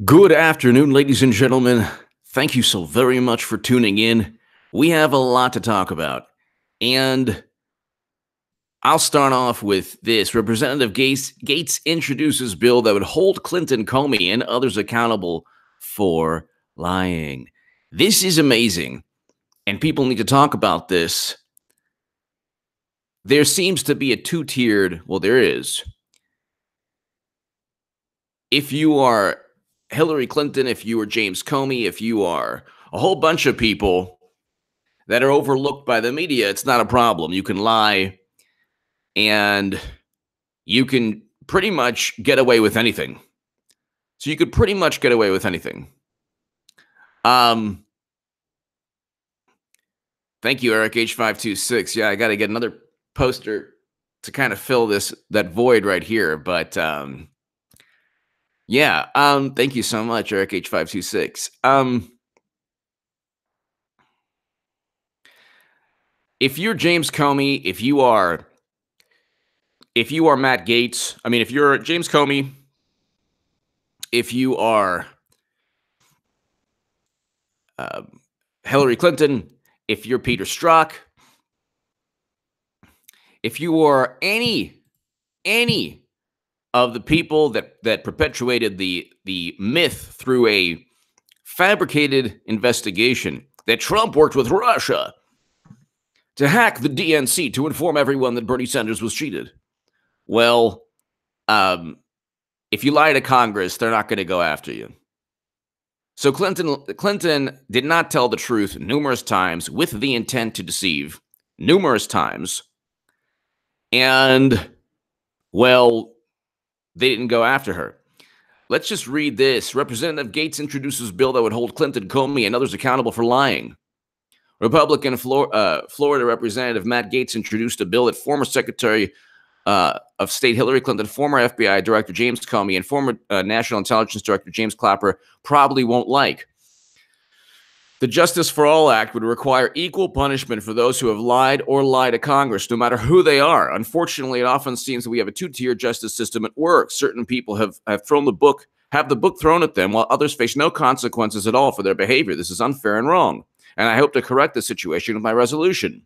Good afternoon, ladies and gentlemen. Thank you so very much for tuning in. We have a lot to talk about. And I'll start off with this. Representative Gates introduces bill that would hold Clinton, Comey, and others accountable for lying. This is amazing. And people need to talk about this. There seems to be a two-tiered, well, there is. If you are Hillary Clinton, if you are James Comey, if you are a whole bunch of people that are overlooked by the media, it's not a problem. You can lie and you can pretty much get away with anything. So you could pretty much get away with anything. Thank you, Eric H526. Yeah, I got to get another poster to kind of fill that void right here. But thank you so much, Eric H526. If you're James Comey, if you are Matt Gaetz, if you're James Comey, if you are Hillary Clinton, if you're Peter Strzok, if you are any of the people that perpetuated the myth through a fabricated investigation that Trump worked with Russia to hack the DNC to inform everyone that Bernie Sanders was cheated. Well, if you lie to Congress, they're not going to go after you. So Clinton did not tell the truth numerous times with the intent to deceive numerous times. And, well, they didn't go after her. Let's just read this. Representative Gates introduces bill that would hold Clinton, Comey, and others accountable for lying. Republican Florida Representative Matt Gaetz introduced a bill that former Secretary of State Hillary Clinton, former FBI Director James Comey, and former National Intelligence Director James Clapper probably won't like. The Justice for All Act would require equal punishment for those who have lied or lie to Congress, no matter who they are. Unfortunately, it often seems that we have a two-tier justice system at work. Certain people have the book thrown at them, while others face no consequences at all for their behavior. This is unfair and wrong, and I hope to correct the situation with my resolution.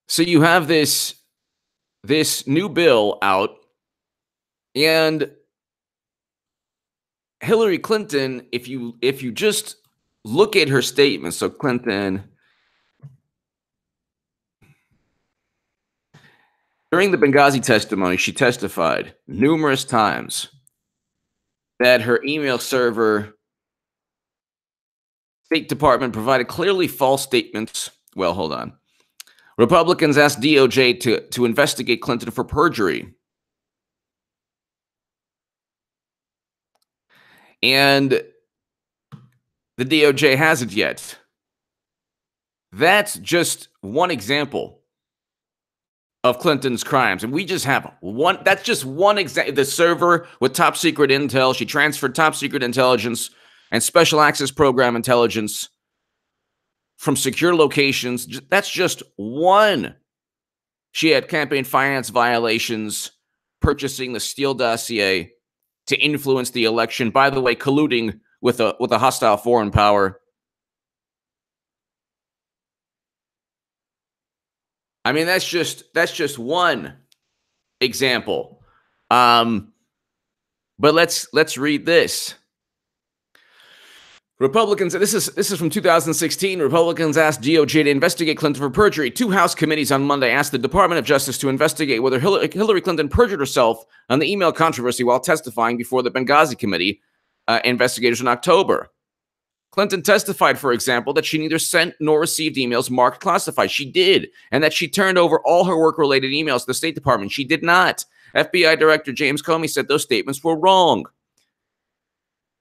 So you have this new bill out, and Hillary Clinton, if you just look at her statements, so Clinton, during the Benghazi testimony, she testified numerous times that her email server, State Department, provided clearly false statements. Well, hold on. Republicans asked DOJ to investigate Clinton for perjury. And the DOJ hasn't yet. That's just one example of Clinton's crimes. And we just have one. That's just one example. The server with top secret intel. She transferred top secret intelligence and special access program intelligence from secure locations. That's just one. She had campaign finance violations, purchasing the Steele dossier to influence the election. By the way, colluding with a hostile foreign power. I mean, that's just one example. But let's read this. Republicans, this is from 2016. Republicans asked DOJ to investigate Clinton for perjury. Two House committees on Monday asked the Department of Justice to investigate whether Hillary Clinton perjured herself on the email controversy while testifying before the Benghazi committee investigators in October. Clinton testified, for example, that she neither sent nor received emails marked classified. She did, and that she turned over all her work-related emails to the State Department. She did not. FBI Director James Comey said those statements were wrong.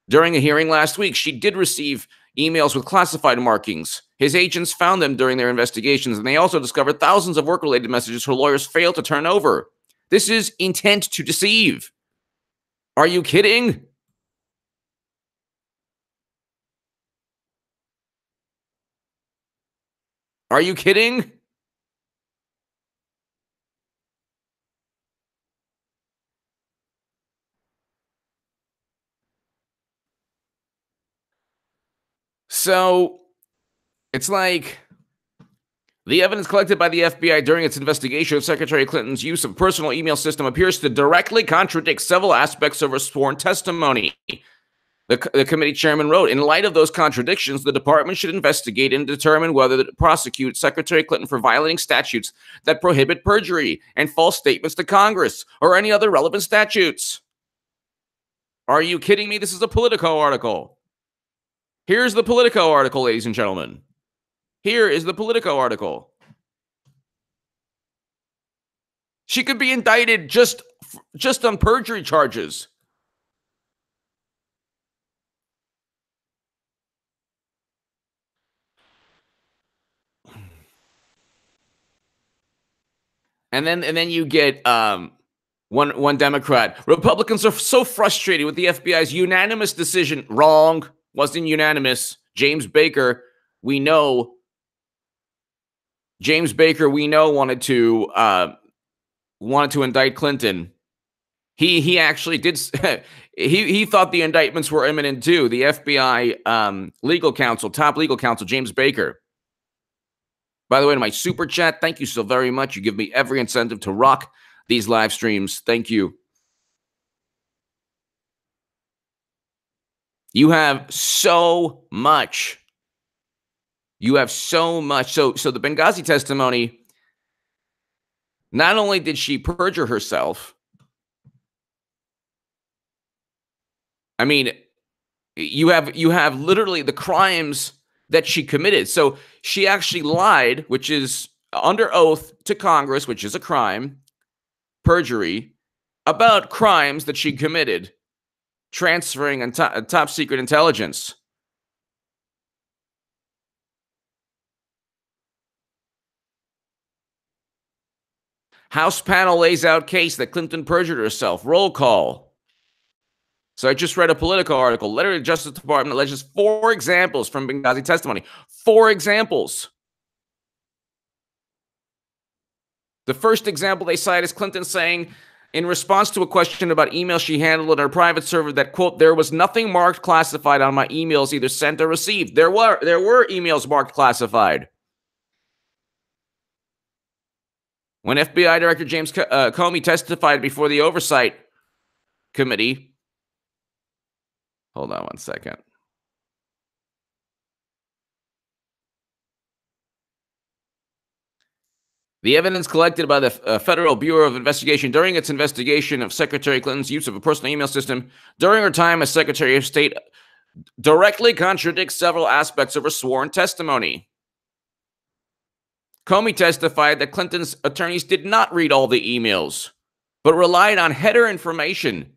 During a hearing last week, she did receive emails with classified markings. His agents found them during their investigations, and they also discovered thousands of work-related messages her lawyers failed to turn over. This is intent to deceive. Are you kidding? Are you kidding? So it's like the evidence collected by the FBI during its investigation of Secretary Clinton's use of personal email system appears to directly contradict several aspects of her sworn testimony. The committee chairman wrote, in light of those contradictions, the department should investigate and determine whether to prosecute Secretary Clinton for violating statutes that prohibit perjury and false statements to Congress or any other relevant statutes. Are you kidding me? This is a Politico article. Here's the Politico article, ladies and gentlemen. Here is the Politico article. She could be indicted just on perjury charges. And then you get one Democrat. Republicans are so frustrated with the FBI's unanimous decision. Wrong. Wasn't unanimous. James Baker, we know, wanted to indict Clinton. He actually did. he thought the indictments were imminent too. The FBI legal counsel, top legal counsel, James Baker. By the way, to my super chat, thank you so very much. You give me every incentive to rock these live streams. Thank you. You have so much. So the Benghazi testimony, not only did she perjure herself, I mean, you have literally the crimes that she committed. So she actually lied, which is under oath to Congress, which is a crime, perjury, about crimes that she committed, transferring and top secret intelligence. House panel lays out case that Clinton perjured herself. Roll call. So I just read a Politico article. Letter to the Justice Department alleges 4 examples from Benghazi testimony. 4 examples. The first example they cite is Clinton saying, in response to a question about emails she handled on her private server, that, quote, there was nothing marked classified on my emails, either sent or received. There were emails marked classified. When FBI Director James Comey testified before the Oversight Committee, hold on one second. The evidence collected by the Federal Bureau of Investigation during its investigation of Secretary Clinton's use of a personal email system during her time as Secretary of State directly contradicts several aspects of her sworn testimony. Comey testified that Clinton's attorneys did not read all the emails, but relied on header information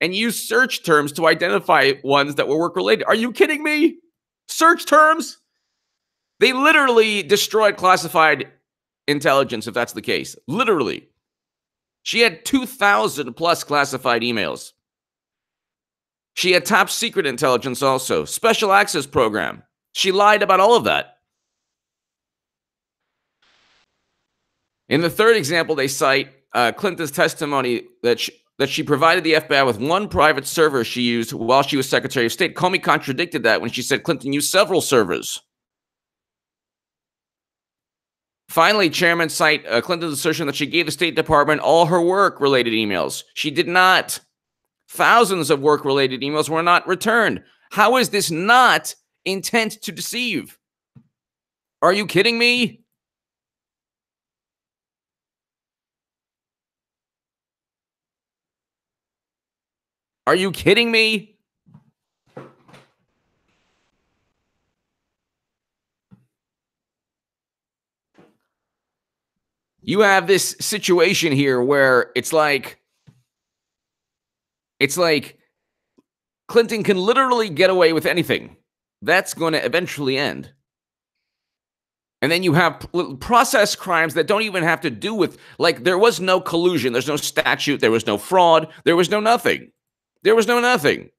and used search terms to identify ones that were work-related. Are you kidding me? Search terms? They literally destroyed classified intelligence, if that's the case. Literally. She had 2,000 plus classified emails. She had top secret intelligence also. Special access program. She lied about all of that. In the third example, they cite Clinton's testimony that she provided the FBI with one private server she used while she was Secretary of State. Comey contradicted that when she said Clinton used several servers. Finally, Chairman cite Clinton's assertion that she gave the State Department all her work-related emails. She did not. Thousands of work-related emails were not returned. How is this not intent to deceive? Are you kidding me? Are you kidding me? You have this situation here where it's like Clinton can literally get away with anything. That's going to eventually end. And then you have process crimes that don't even have to do with, like, there was no collusion. There's no statute. There was no fraud. There was no nothing. There was no nothing.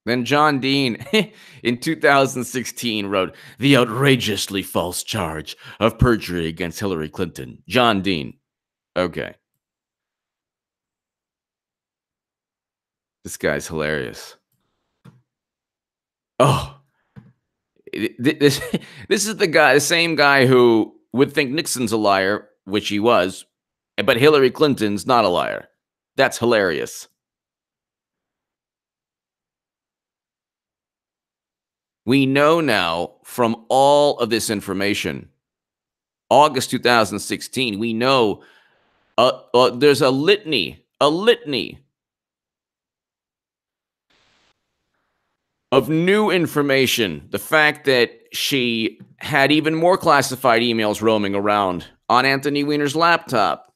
Then John Dean in 2016 wrote the outrageously false charge of perjury against Hillary Clinton. John Dean. Okay. This guy's hilarious. Oh, this this is the same guy who would think Nixon's a liar, which he was, but Hillary Clinton's not a liar. That's hilarious. We know now from all of this information, August 2016, we know there's a litany of new information. The fact that she had even more classified emails roaming around on Anthony Weiner's laptop.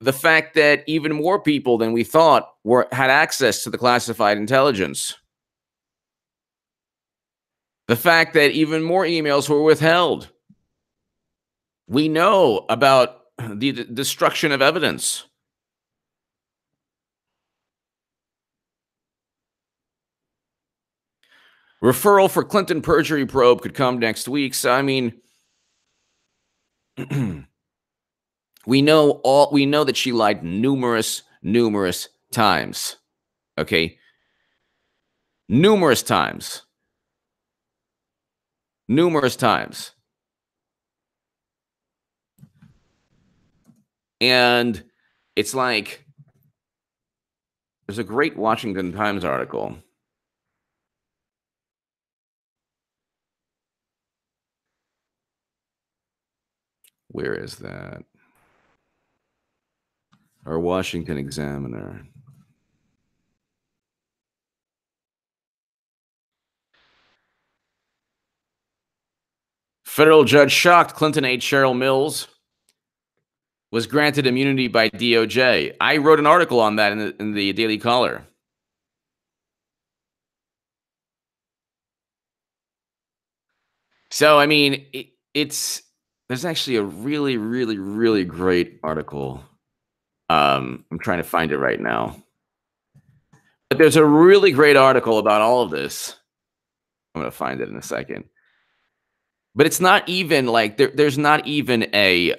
The fact that even more people than we thought had access to the classified intelligence. The fact that even more emails were withheld. We know about the destruction of evidence. Referral for Clinton perjury probe could come next week. So, I mean, we know that she lied numerous times. Okay? Numerous times. And it's like, there's a great Washington Times article. Where is that? Our Washington Examiner. Federal judge shocked Clinton aide Cheryl Mills was granted immunity by DOJ. I wrote an article on that in the Daily Caller. So, I mean, there's actually a really great article. I'm trying to find it right now. But there's a really great article about all of this. I'm going to find it in a second. But it's not even like there's not even a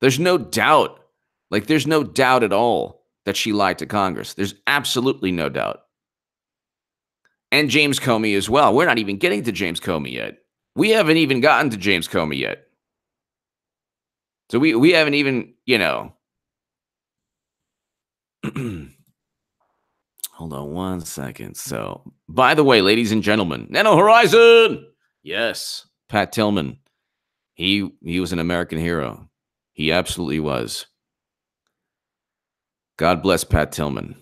there's no doubt. Like, there's no doubt at all that she lied to Congress. There's absolutely no doubt. And James Comey as well. We're not even getting to James Comey yet. We haven't even gotten to James Comey yet. So we haven't even, hold on one second. So, by the way, ladies and gentlemen, Nano Horizon. Yes, Pat Tillman. He was an American hero. He absolutely was. God bless Pat Tillman.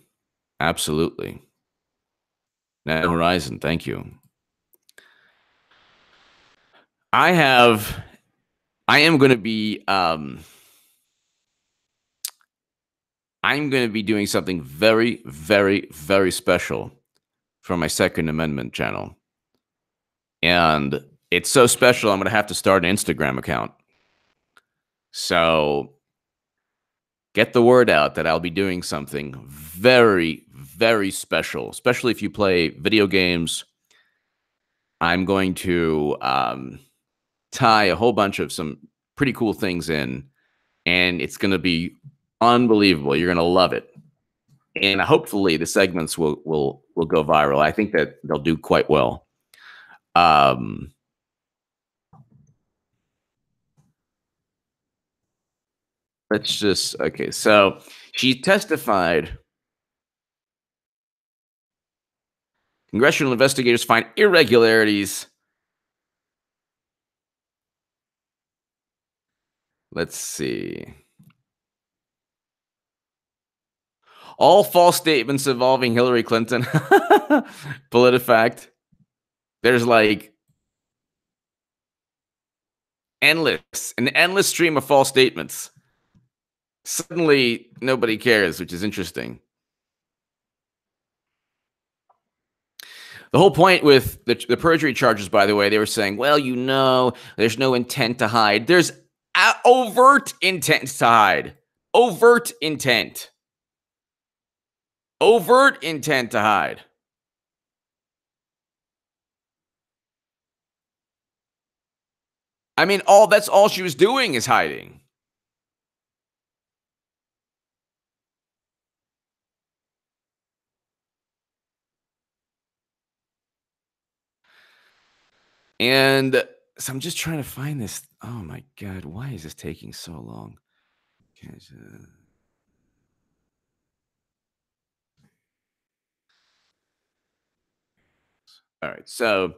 Absolutely. Nano Horizon, thank you. I am going to be I'm going to be doing something very special for my Second Amendment channel. And it's so special, I'm going to have to start an Instagram account. So get the word out that I'll be doing something very special, especially if you play video games. I'm going to tie a whole bunch of some pretty cool things in, and it's going to be unbelievable. You're going to love it. And hopefully the segments will go viral. I think that they'll do quite well. Let's just, okay. So she testified. Congressional investigators find irregularities. Let's see. All false statements involving Hillary Clinton. PolitiFact. There's like an endless stream of false statements. Suddenly, nobody cares, which is interesting. The whole point with the perjury charges, by the way, they were saying, well, there's no intent to hide. There's overt intent to hide. Overt intent. Overt intent to hide. I mean, that's all she was doing is hiding. And so I'm just trying to find this. Oh my God, why is this taking so long? All right, so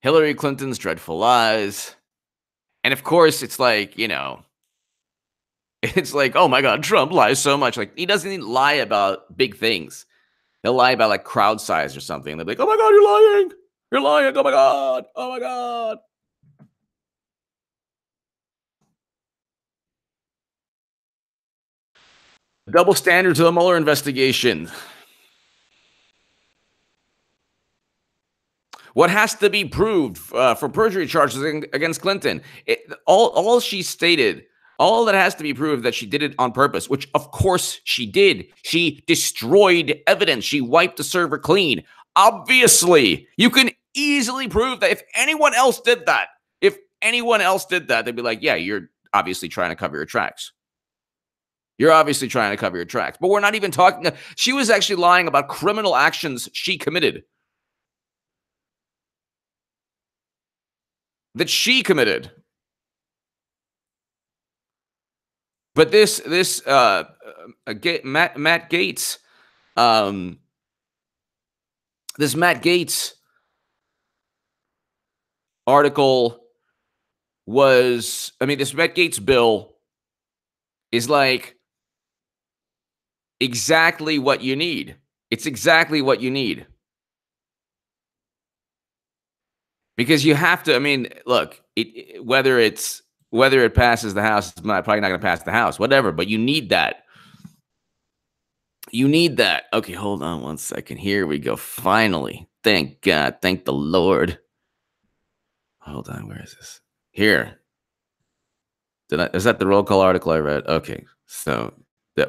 Hillary Clinton's dreadful lies. And of course, it's like, it's like, oh my God, Trump lies so much. Like, he doesn't even lie about big things. He'll lie about like crowd size or something. They'll be like, oh my God, you're lying. You're lying. Oh my God. Oh my God. Double standards of the Mueller investigation. What has to be proved for perjury charges against Clinton? All she stated, all that has to be proved that she did it on purpose, which of course she did. She destroyed evidence. She wiped the server clean. Obviously, you can easily prove that if anyone else did that, they'd be like, yeah, you're obviously trying to cover your tracks. You're obviously trying to cover your tracks. But we're not even talking. She was actually lying about criminal actions she committed. That she committed. But this Matt Gaetz, this Matt Gaetz article was, this Matt Gaetz bill is like exactly what you need. It's exactly what you need. Because you have to, look, whether it passes the House, it's probably not going to pass the House, whatever, but you need that. You need that. Okay, hold on one second. Here we go. Finally. Thank God. Thank the Lord. Hold on. Where is this? Here. Is that the roll call article I read? Okay. So,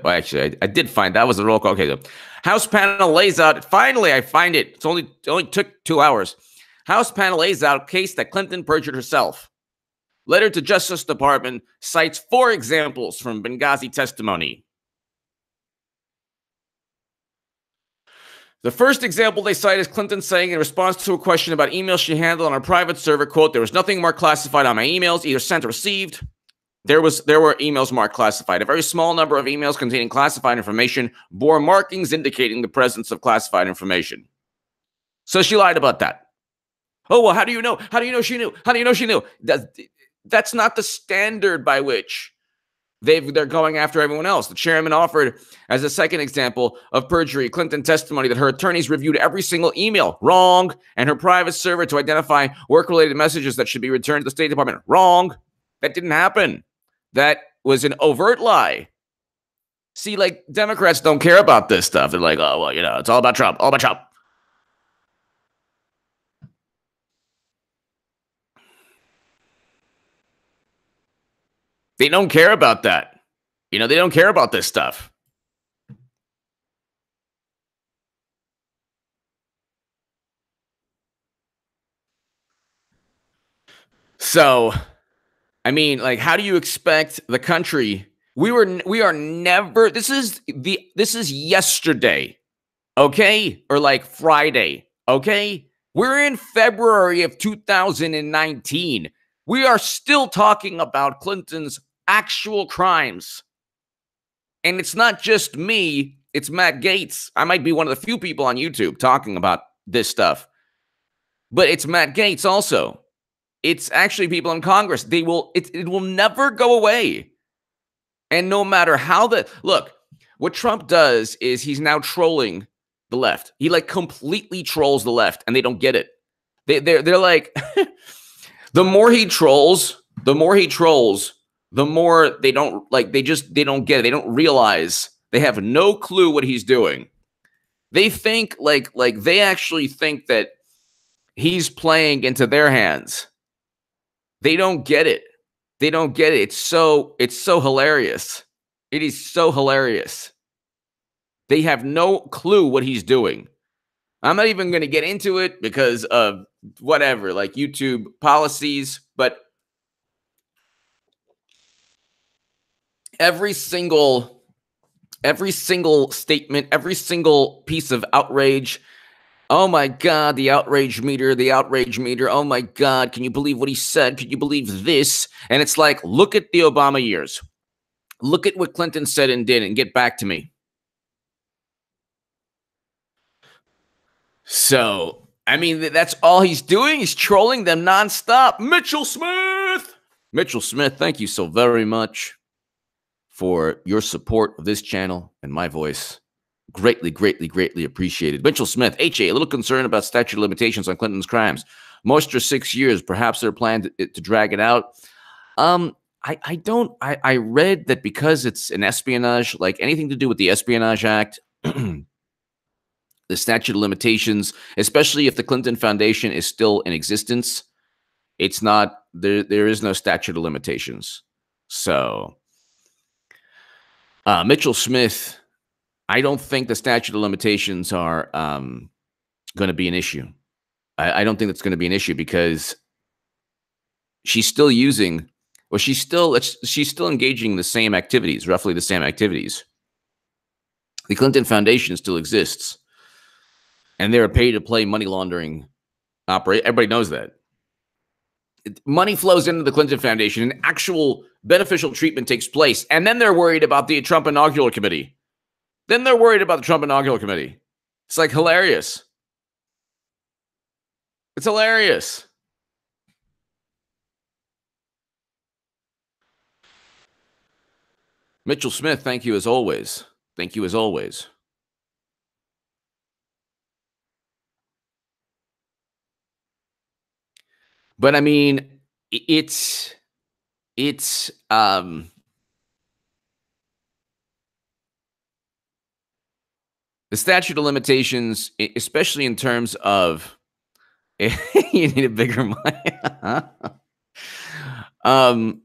actually, I did find that was the roll call. Okay. So, House panel lays out. Finally, I find it. It only took 2 hours. House panel lays out case that Clinton perjured herself. Letter to Justice Department cites 4 examples from Benghazi testimony. The first example they cite is Clinton saying in response to a question about emails she handled on her private server, quote, there was nothing marked classified on my emails, either sent or received. There were emails marked classified. A very small number of emails containing classified information bore markings indicating the presence of classified information. So she lied about that. Oh, well, how do you know? How do you know she knew? How do you know she knew? That's not the standard by which they're going after everyone else. The chairman offered as a second example of perjury Clinton testimony that her attorneys reviewed every single email. Wrong. And her private server to identify work-related messages that should be returned to the State Department. Wrong. That didn't happen. That was an overt lie. See, like, Democrats don't care about this stuff. They're like, oh, well, it's all about Trump. All about Trump. They don't care about that. They don't care about this stuff. So, how do you expect the country? We are never. This is yesterday, okay, or like Friday, okay. We're in February of 2019. We are still talking about Clinton's actual crimes. And it's not just me, it's Matt Gaetz. I might be one of the few people on YouTube talking about this stuff. But it's Matt Gaetz also. It's actually people in Congress. It will never go away. And no matter how look, what Trump does is he's now trolling the left. He completely trolls the left, and they don't get it. They're like, the more he trolls, the more they don't they don't get it. They don't realize. They have no clue what he's doing. They think they actually think that he's playing into their hands. They don't get it. They don't get it. It's so hilarious. It is so hilarious. They have no clue what he's doing. I'm not even going to get into it because of whatever, like YouTube policies, but every single statement, every single piece of outrage. Oh my God, the outrage meter, the outrage meter. Oh my God, can you believe what he said? Can you believe this? And it's like, look at the Obama years. Look at what Clinton said and did and get back to me. So, I mean, that's all he's doing. He's trolling them nonstop. Mitchell Smith! Mitchell Smith, thank you so very much for your support of this channel and my voice. Greatly, greatly, greatly appreciated. Mitchell Smith, HA, a little concerned about statute of limitations on Clinton's crimes. Most are 6 years. Perhaps they're planning to drag it out. I read that because it's an espionage, like anything to do with the Espionage Act, the statute of limitations, especially if the Clinton Foundation is still in existence, it's not, there is no statute of limitations. So, Mitchell Smith, I don't think the statute of limitations are going to be an issue. I don't think that's going to be an issue because she's still using, well, she's still engaging in the same activities, roughly the same activities. The Clinton Foundation still exists, and they're a pay-to-play money laundering operation. Everybody knows that. Money flows into the Clinton Foundation, and actual beneficial treatment takes place, and then they're worried about the Trump Inaugural Committee. It's like hilarious. It's hilarious. Mitchell Smith, thank you as always. Thank you as always. But I mean, it's the statute of limitations, especially in terms of you need a bigger mic. The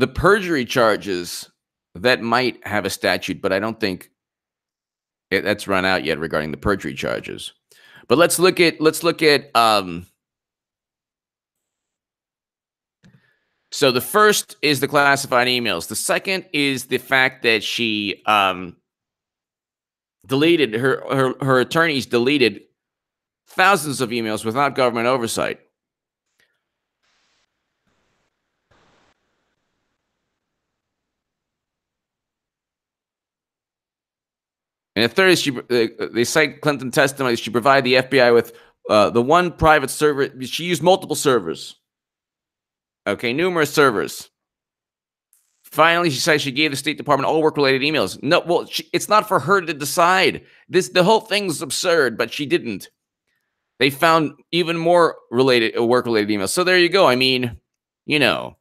perjury charges that might have a statute, but I don't think that's run out yet regarding the perjury charges. But let's look at so the first is the classified emails. The second is the fact that she deleted, her attorneys deleted thousands of emails without government oversight. And the third is they cite Clinton testimony. She provided the FBI with the one private server. She used multiple servers. Okay, numerous servers. Finally, she said she gave the State Department all work-related emails. No, well, it's not for her to decide. The whole thing's absurd, but she didn't. They found even more work-related emails. So there you go. I mean, you know.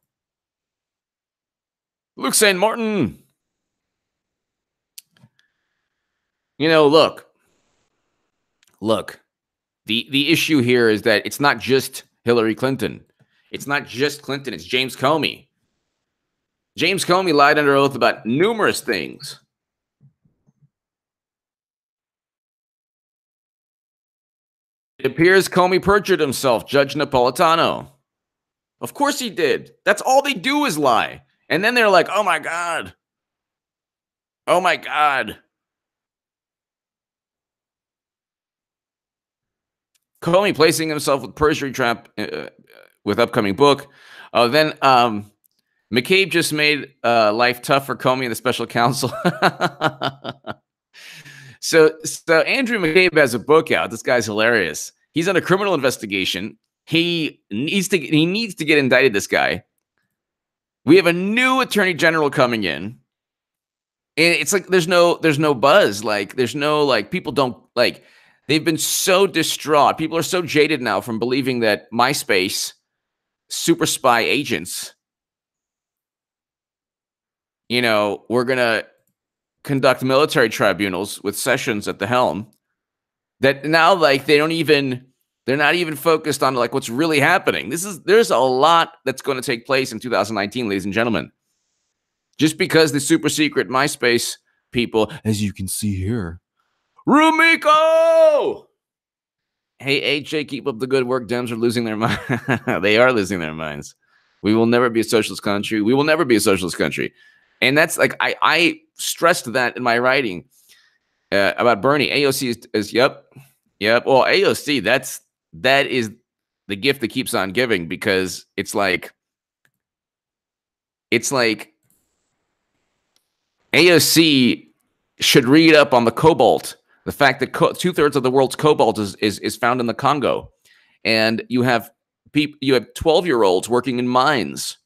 Luke St. Martin. You know, look. The issue here is that it's not just Hillary Clinton. It's not just Clinton. It's James Comey. James Comey lied under oath about numerous things. It appears Comey perjured himself, Judge Napolitano. Of course he did. That's all they do is lie. And then they're like, oh my God. Oh my God. Comey placing himself with perjury trap with upcoming book. Then McCabe just made life tough for Comey and the special counsel. So Andrew McCabe has a book out. This guy's hilarious. He's on a criminal investigation. He needs to get indicted, this guy. We have a new attorney general coming in. And it's like there's no buzz. Like there's no, like, people don't, like, they've been so distraught. People are so jaded now from believing that MySpace super spy agents, you know, we're going to conduct military tribunals with Sessions at the helm, that now, like, they're not even focused on, like, what's really happening. There's a lot that's going to take place in 2019, ladies and gentlemen. Just because the super secret MySpace people, as you can see here. Rumiko! Hey, AJ, keep up the good work. Dems are losing their mind. They are losing their minds. We will never be a socialist country. We will never be a socialist country. And that's like, I stressed that in my writing about Bernie. AOC is yep. Well, AOC, that is the gift that keeps on giving, because it's like AOC should read up on the cobalt. The fact that 2/3 of the world's cobalt is found in the Congo, and you have 12-year-olds working in mines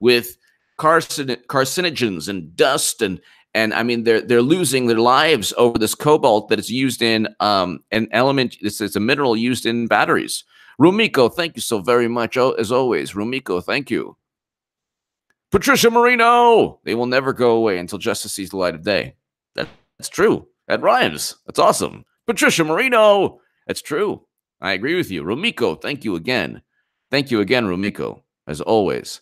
with carcinogens and dust, and I mean they're losing their lives over this cobalt that is used in an element. It's a mineral used in batteries. Rumiko, thank you so very much, as always. Rumiko, thank you. Patricia Marino, they will never go away until justice sees the light of day. That's true. That rhymes. That's awesome. Patricia Marino, that's true. I agree with you. Rumiko, thank you again. Thank you again, Rumiko, as always.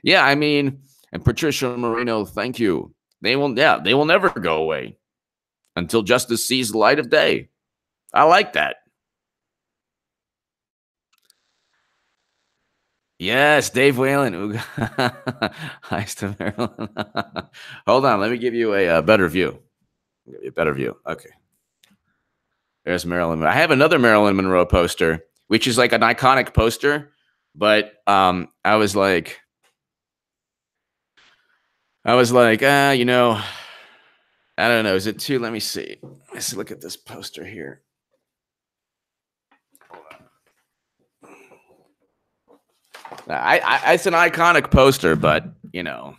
Yeah, I mean, and Patricia Marino, thank you. They will never go away until justice sees the light of day. I like that. Yes, Dave Whalen. Hi, to Maryland. Hold on, let me give you a better view. Give you a better view. Okay. There's Marilyn. I have another Marilyn Monroe poster, which is like an iconic poster, but I was like, you know, I don't know. Is it too? Let me see. Let's look at this poster here. It's an iconic poster, but you know.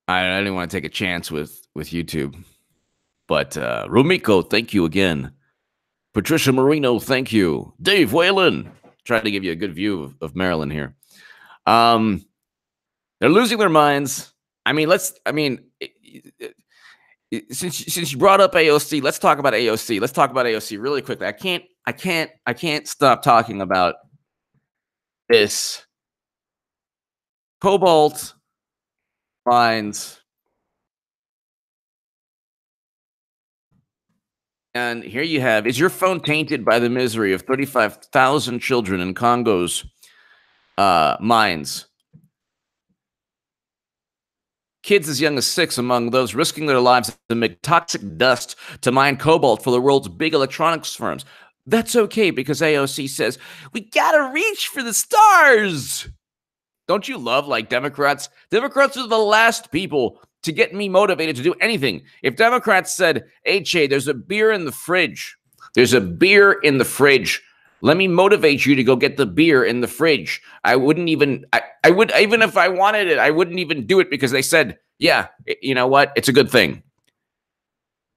I didn't want to take a chance with YouTube. But Rumiko, thank you again. Patricia Marino, thank you. Dave Whalen, trying to give you a good view of Maryland here. They're losing their minds. I mean, since you brought up AOC, let's talk about AOC. Let's talk about AOC really quickly. I can't stop talking about this cobalt mines. And here you have, is your phone tainted by the misery of 35,000 children in Congo's mines? Kids as young as 6 among those risking their lives amid toxic dust to mine cobalt for the world's big electronics firms. That's okay, because AOC says, we gotta reach for the stars. Don't you love, like, Democrats? Democrats are the last people to get me motivated to do anything. If Democrats said, HA, there's a beer in the fridge. There's a beer in the fridge. Let me motivate you to go get the beer in the fridge. I wouldn't even, I would, even if I wanted it, I wouldn't even do it, because they said, yeah, you know what? It's a good thing.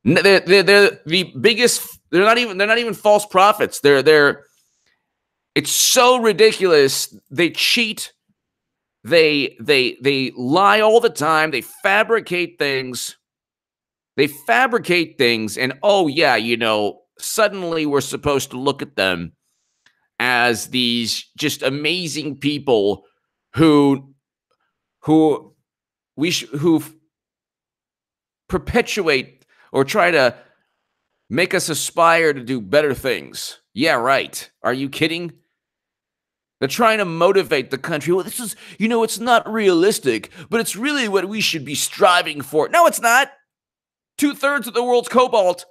They're the biggest, they're not even false prophets. It's so ridiculous. They cheat. They lie all the time. They fabricate things. And oh yeah, you know, suddenly we're supposed to look at them as these just amazing people who perpetuate or try to make us aspire to do better things. Yeah, right. Are you kidding? They're trying to motivate the country. Well, this is, you know, it's not realistic, but it's really what we should be striving for. No, it's not. 2/3 of the world's cobalt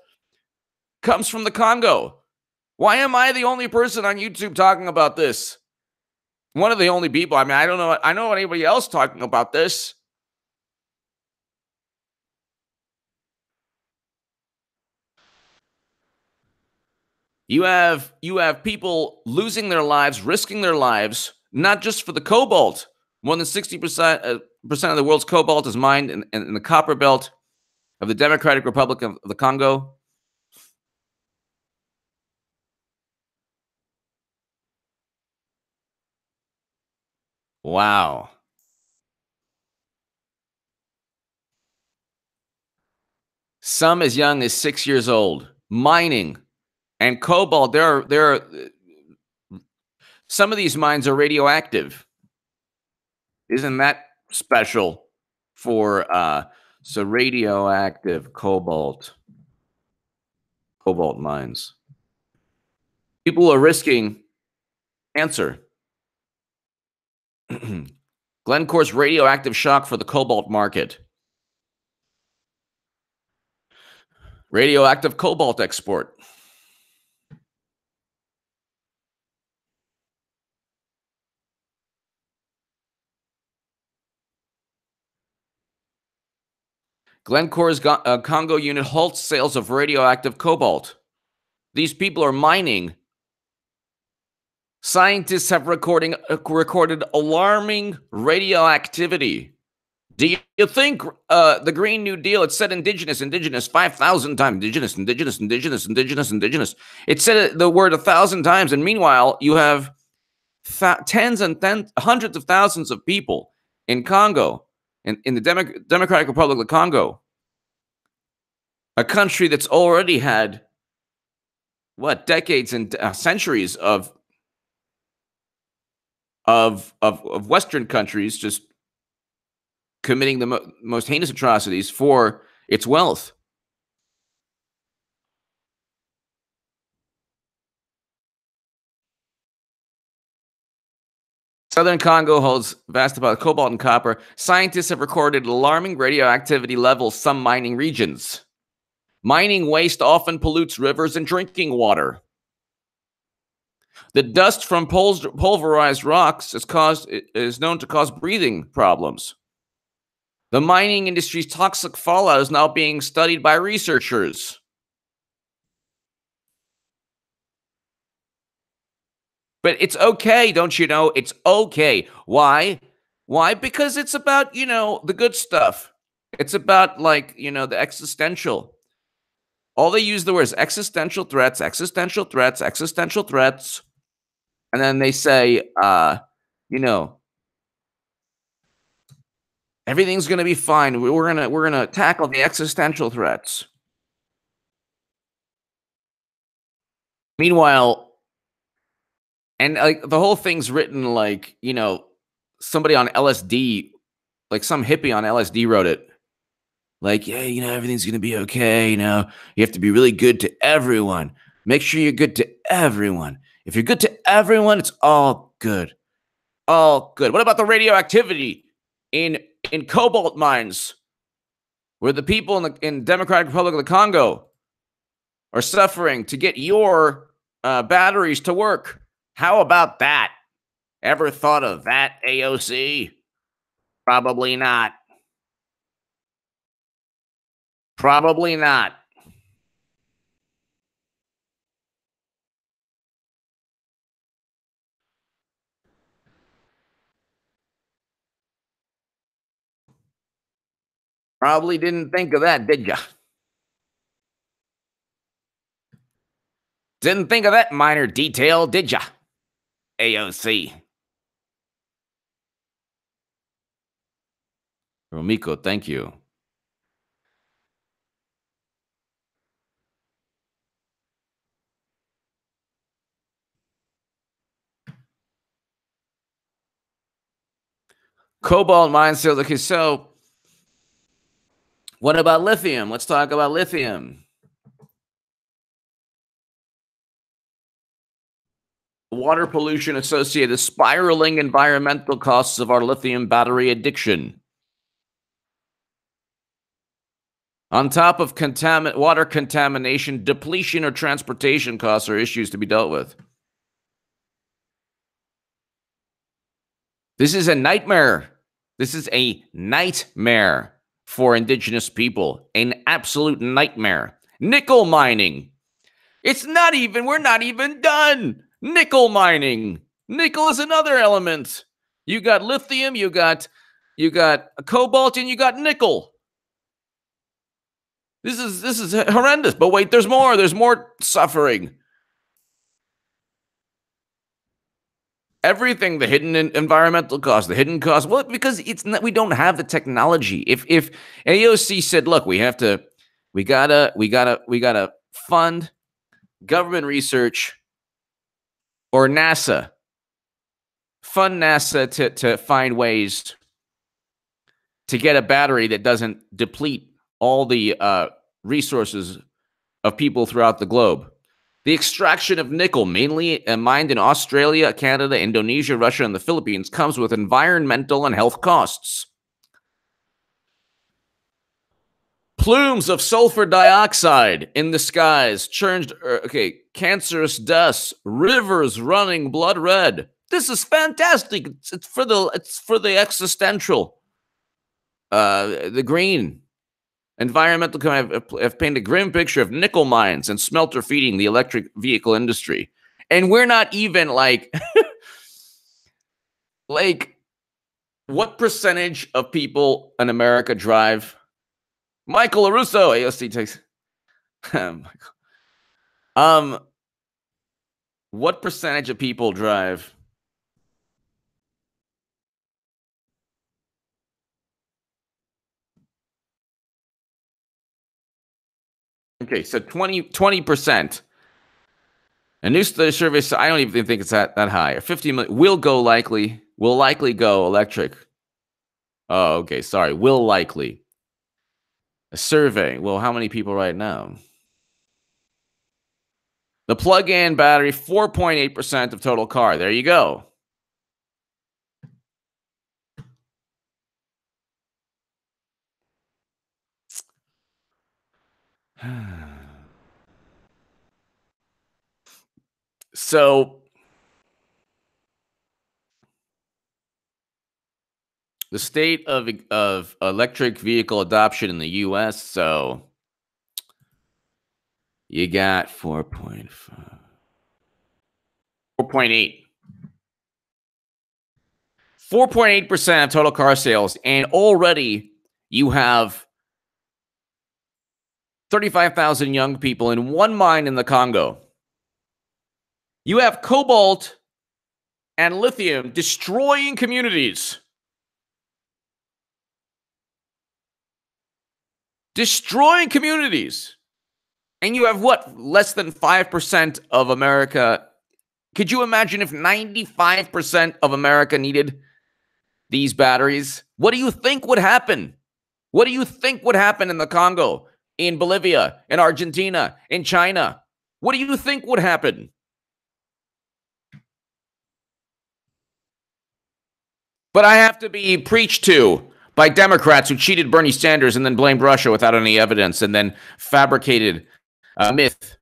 comes from the Congo. Why am I the only person on YouTube talking about this? One of the only people. I mean, I don't know. I know anybody else talking about this. You have people losing their lives, risking their lives, not just for the cobalt. More than 60% of the world's cobalt is mined in the copper belt of the Democratic Republic of the Congo. Wow. Some as young as 6 years old, mining and cobalt. There are Some of these mines are radioactive. Isn't that special for so radioactive cobalt mines? People are risking cancer. Glencore's radioactive shock for the cobalt market. Radioactive cobalt export. Glencore's Congo unit halts sales of radioactive cobalt. These people are mining. Scientists have recorded alarming radioactivity. Do you think the Green New Deal, it said indigenous 5,000 times, indigenous. It said the word 1,000 times, and meanwhile, you have hundreds of thousands of people in Congo, in the Democratic Republic of Congo, a country that's already had, decades and centuries of Western countries just committing the most heinous atrocities for its wealth. Southern Congo holds vast amounts of cobalt and copper. Scientists have recorded alarming radioactivity levels in some mining regions. Mining waste often pollutes rivers and drinking water. The dust from pulverized rocks is known to cause breathing problems. The mining industry's toxic fallout is now being studied by researchers. But it's okay, don't you know? It's okay. Why? Why? Because it's about, the good stuff. It's about, the existential. All they use the words existential threats. And then they say, everything's going to be fine. We're going to tackle the existential threats. Meanwhile, and the whole thing's written like, somebody on LSD, like some hippie on LSD wrote it. Like, yeah, everything's going to be okay. You have to be really good to everyone. Make sure you're good to everyone. If you're good to everyone, it's all good. All good. What about the radioactivity in cobalt mines, where the people in Democratic Republic of the Congo are suffering to get your batteries to work? How about that? Ever thought of that, AOC? Probably not. Probably not. Probably didn't think of that, did ya? Didn't think of that minor detail, did ya, AOC? Romiko, thank you. Cobalt mine sales. Okay, so what about lithium? Let's talk about lithium. Water pollution associated with spiraling environmental costs of our lithium battery addiction. On top of water contamination, depletion, or transportation costs are issues to be dealt with. This is a nightmare. This is a nightmare for indigenous people. An absolute nightmare. Nickel mining. We're not even done. Nickel mining. Nickel is another element. You got lithium, you got cobalt, and you got nickel. This is horrendous. But wait, there's more. There's more suffering. Everything, the hidden environmental costs, the hidden costs. Well, because we don't have the technology. If AOC said, look, we gotta fund government research or NASA fund NASA to find ways to get a battery that doesn't deplete all the resources of people throughout the globe. The extraction of nickel, mainly mined in Australia, Canada, Indonesia, Russia, and the Philippines, comes with environmental and health costs. Plumes of sulfur dioxide in the skies, churned, cancerous dust, rivers running blood red. This is fantastic. It's for the existential. The green. Environmental have painted a grim picture of nickel mines and smelter feeding the electric vehicle industry. And we're not even like, what percentage of people in America drive? Michael LaRusso, AOC takes. What percentage of people drive? Okay, so 20%. A new study survey, I don't even think it's that high. 50 million will likely go electric. Oh, okay, sorry. Will likely. A survey. Well, how many people right now? The plug-in battery, 4.8% of total car. There you go. So the state of electric vehicle adoption in the U.S. So you got 4.5, 4.8. 4.8% of total car sales, and already you have 35,000 young people in one mine in the Congo. You have cobalt and lithium destroying communities. Destroying communities. And you have what? Less than 5% of America. Could you imagine if 95% of America needed these batteries? What do you think would happen? What do you think would happen in the Congo, in Bolivia, in Argentina, in China? What do you think would happen? But I have to be preached to by Democrats who cheated Bernie Sanders and then blamed Russia without any evidence and then fabricated a myth.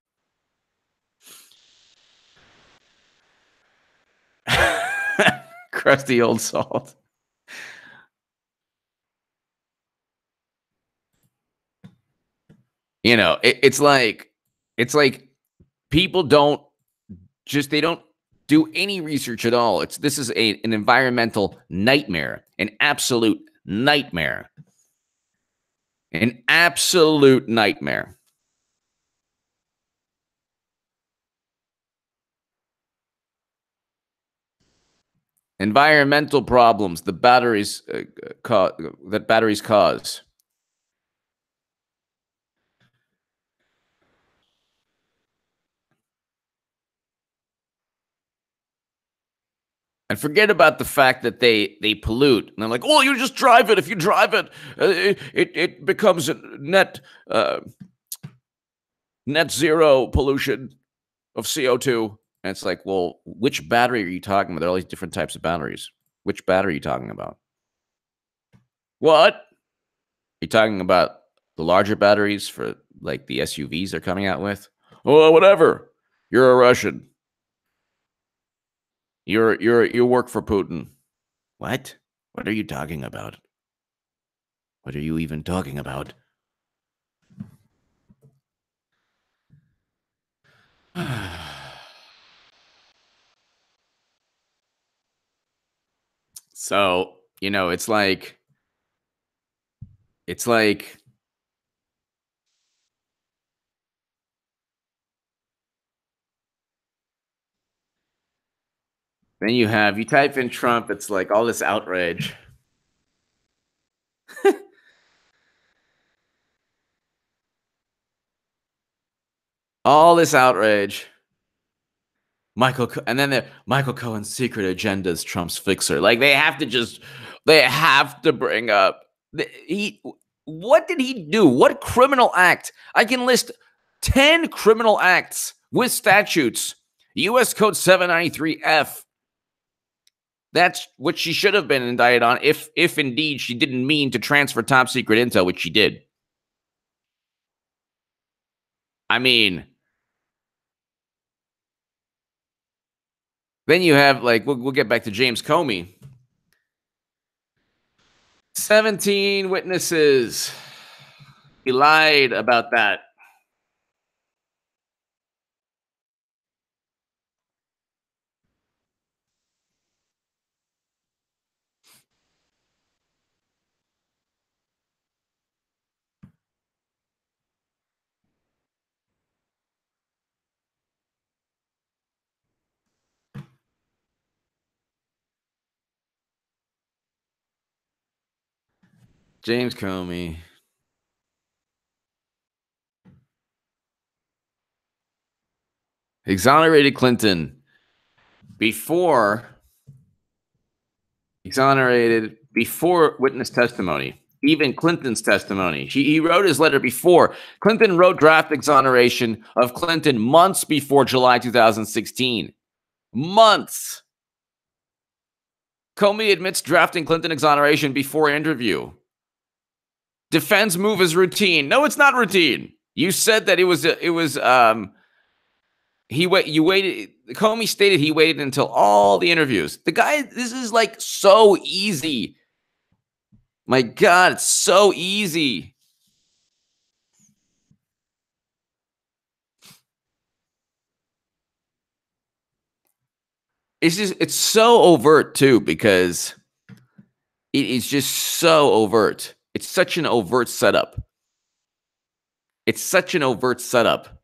Crusty old salt. You know, it's like people don't do any research at all. This is an environmental nightmare, an absolute nightmare. An absolute nightmare. Environmental problems that batteries cause. And forget about the fact that they pollute. And they're like, "Oh, you just drive it. If you drive it, it becomes net zero pollution of CO2." And it's like, well, which battery are you talking about? There are all these different types of batteries. Which battery are you talking about? What? Are you talking about the larger batteries for like the SUVs they're coming out with? Oh, whatever. You're a Russian. You work for Putin. What? What are you talking about? What are you even talking about? So, you know, it's like then you type in Trump, it's like all this outrage. All this outrage. And then Michael Cohen's secret agenda is Trump's fixer. Like they have to bring up what did he do? What criminal act? I can list 10 criminal acts with statutes. U.S. Code 793F. That's what she should have been indicted on if indeed she didn't mean to transfer top secret intel, which she did. I mean, then you have, like, we'll get back to James Comey. 17 witnesses. He lied about that. James Comey. Exonerated Clinton before witness testimony, even Clinton's testimony. He wrote his letter before. Clinton wrote draft exoneration of Clinton months before July 2016. Months. Comey admits drafting Clinton exoneration before interview. Defense move is routine. No, it's not routine. You said that you waited. Comey stated he waited until all the interviews. The guy, this is like so easy. My God, it's so easy. It's so overt too, because it is just so overt. It's such an overt setup. It's such an overt setup.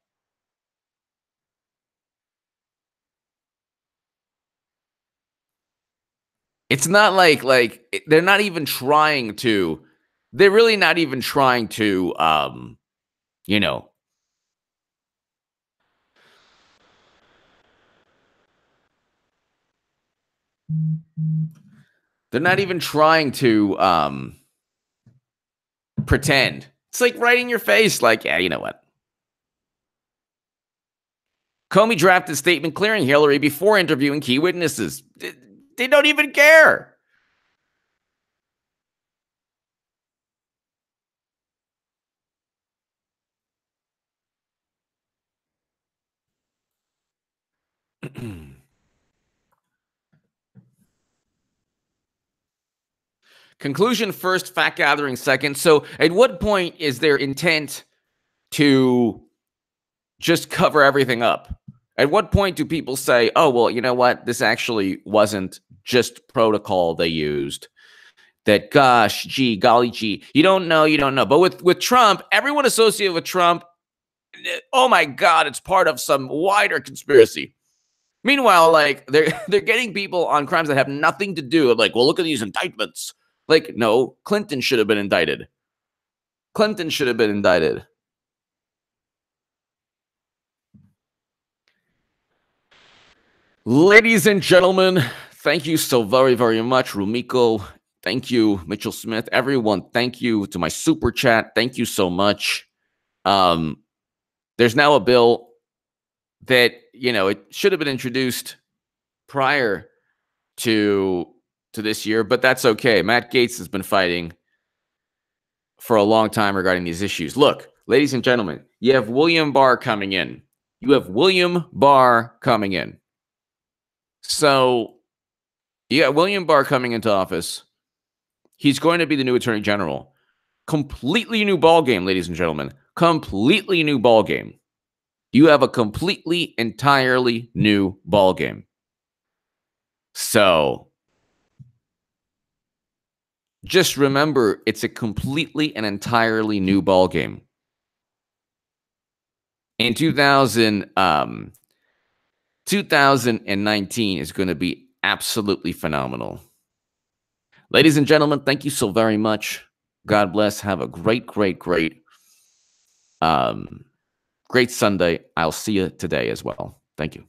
It's not like they're not even trying to. They're really not even trying to, you know. They're not even trying to pretend. It's like right in your face, like, yeah, you know what? Comey drafted a statement clearing Hillary before interviewing key witnesses. They don't even care. Conclusion first, fact gathering second. So at what point is their intent to just cover everything up? At what point do people say, oh, well, you know what? This actually wasn't just protocol they used. That, gosh, gee, golly, gee, you don't know. But with Trump, everyone associated with Trump, oh my God, it's part of some wider conspiracy. Meanwhile, like they're getting people on crimes that have nothing to do. Like, well, look at these indictments. Like, no, Clinton should have been indicted. Clinton should have been indicted. Ladies and gentlemen, thank you so very, very much. Rumiko, thank you. Mitchell Smith, everyone, thank you. To my super chat, thank you so much. There's now a bill that, it should have been introduced prior to this year, but that's okay. Matt Gaetz has been fighting for a long time regarding these issues. Look, ladies and gentlemen, you have William Barr coming in. So you got William Barr coming into office. He's going to be the new Attorney General. Completely new ballgame, ladies and gentlemen. Completely new ballgame. You have a completely, entirely new ballgame. So just remember, it's a completely and entirely new ballgame. In 2019 is going to be absolutely phenomenal. Ladies and gentlemen, thank you so very much. God bless. Have a great Sunday. I'll see you today as well. Thank you.